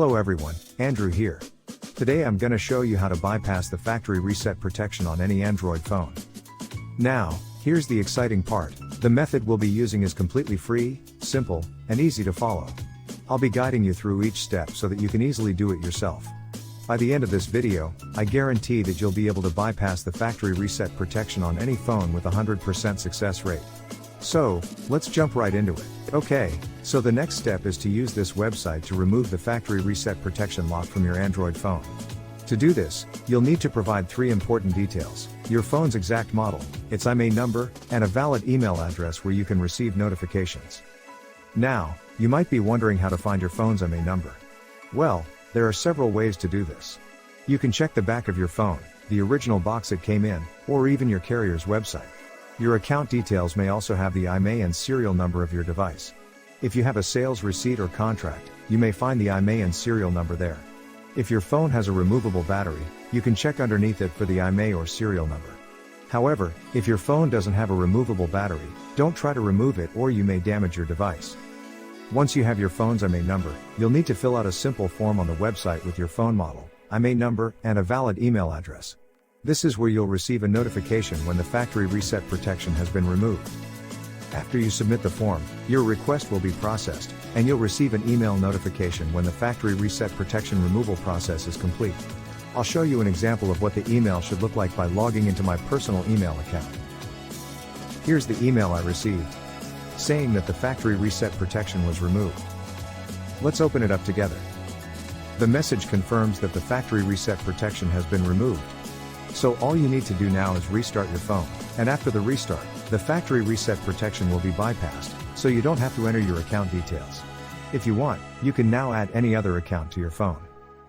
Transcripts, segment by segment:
Hello everyone, Andrew here. Today I'm gonna show you how to bypass the factory reset protection on any Android phone. Now, here's the exciting part. The method we'll be using is completely free, simple, and easy to follow. I'll be guiding you through each step so that you can easily do it yourself. By the end of this video, I guarantee that you'll be able to bypass the factory reset protection on any phone with a 100% success rate. So, let's jump right into it. Okay, so the next step is to use this website to remove the factory reset protection lock from your Android phone. To do this, you'll need to provide 3 important details: your phone's exact model, its IMEI number, and a valid email address where you can receive notifications. Now, you might be wondering how to find your phone's IMEI number. Well, there are several ways to do this. You can check the back of your phone, the original box it came in, or even your carrier's website. Your account details may also have the IMEI and serial number of your device. If you have a sales receipt or contract, you may find the IMEI and serial number there. If your phone has a removable battery, you can check underneath it for the IMEI or serial number. However, if your phone doesn't have a removable battery, don't try to remove it or you may damage your device. Once you have your phone's IMEI number, you'll need to fill out a simple form on the website with your phone model, IMEI number, and a valid email address. This is where you'll receive a notification when the factory reset protection has been removed. After you submit the form, your request will be processed, and you'll receive an email notification when the factory reset protection removal process is complete. I'll show you an example of what the email should look like by logging into my personal email account. Here's the email I received, saying that the factory reset protection was removed. Let's open it up together. The message confirms that the factory reset protection has been removed. So all you need to do now is restart your phone, and after the restart, the factory reset protection will be bypassed, so you don't have to enter your account details. If you want, you can now add any other account to your phone.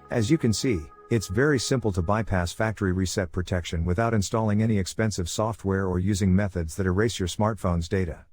As you can see, it's very simple to bypass factory reset protection without installing any expensive software or using methods that erase your smartphone's data.